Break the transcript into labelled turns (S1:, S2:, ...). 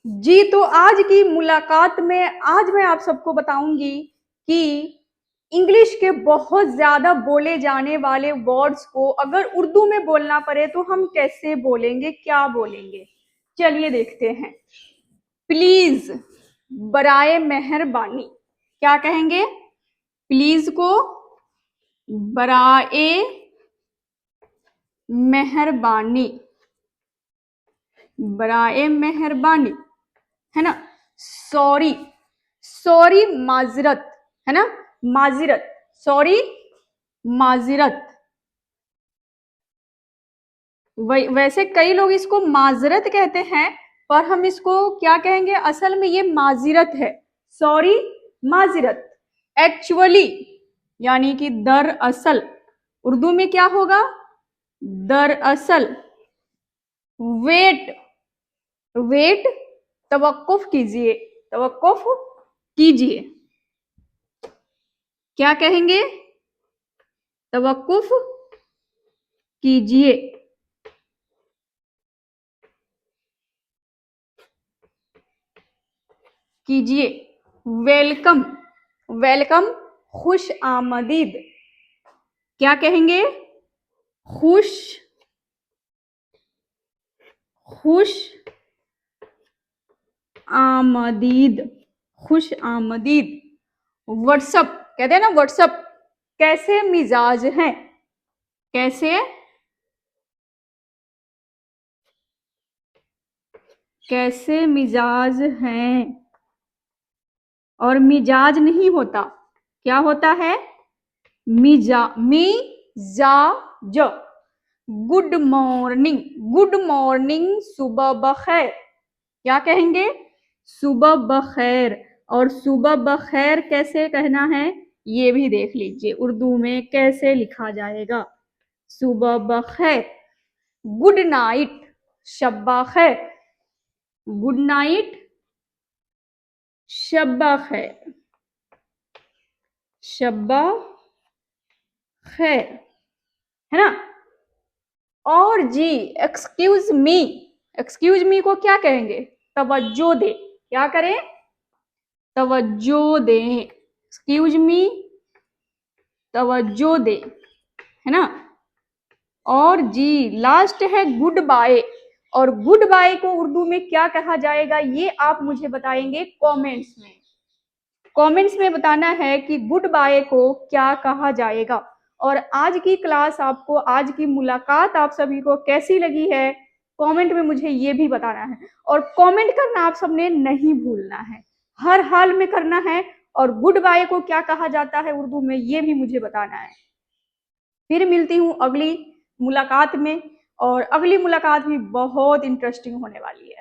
S1: जी, तो आज की मुलाकात में आज मैं आप सबको बताऊंगी कि इंग्लिश के बहुत ज़्यादा बोले जाने वाले वर्ड्स को अगर उर्दू में बोलना पड़े तो हम कैसे बोलेंगे, क्या बोलेंगे। चलिए देखते हैं। प्लीज, बराए मेहरबानी, क्या कहेंगे? प्लीज को बराए मेहरबानी, बराए मेहरबानी, है ना। सॉरी, सॉरी माजरत, है ना। माजरत, सॉरी माजरत। वैसे कई लोग इसको माजरत कहते हैं, पर हम इसको क्या कहेंगे? असल में ये माजिरत है। सॉरी माजिरत। एक्चुअली यानी कि दरअसल, उर्दू में क्या होगा? दरअसल। वेट, वेट, तवक्कुफ कीजिए, तवक्कुफ कीजिए, क्या कहेंगे? तवक्कुफ कीजिए, कीजिए। वेलकम, वेलकम, खुश आमदीद, क्या कहेंगे? खुश, खुश आमदीद, खुश आमदीद। व्हाट्सअप, कहते हैं ना व्हाट्सअप, कैसे मिजाज हैं, कैसे, कैसे मिजाज हैं। और मिजाज नहीं होता, क्या होता है? मिजाज। गुड मॉर्निंग, गुड मॉर्निंग, सुबह बखैर, क्या कहेंगे? सुबह बखैर। और सुबह बखैर कैसे कहना है ये भी देख लीजिए, उर्दू में कैसे लिखा जाएगा। सुबह बखैर। गुड नाइट, शब्बा खैर, गुड नाइट, शब्बा खैर, शब्बा खैर, है ना। और जी, एक्सक्यूज मी, एक्सक्यूज मी को क्या कहेंगे? तवज्जो दे, क्या करें? तवज्जो दें। एक्सक्यूज मी, तवज्जो दे, है ना। और जी लास्ट है गुड बाय। और गुड बाय को उर्दू में क्या कहा जाएगा ये आप मुझे बताएंगे कमेंट्स में। कमेंट्स में बताना है कि गुड बाय को क्या कहा जाएगा। और आज की क्लास आपको, आज की मुलाकात आप सभी को कैसी लगी है, कमेंट में मुझे ये भी बताना है। और कमेंट करना आप सबने नहीं भूलना है, हर हाल में करना है। और गुड बाय को क्या कहा जाता है उर्दू में ये भी मुझे बताना है। फिर मिलती हूँ अगली मुलाकात में, और अगली मुलाकात भी बहुत इंटरेस्टिंग होने वाली है।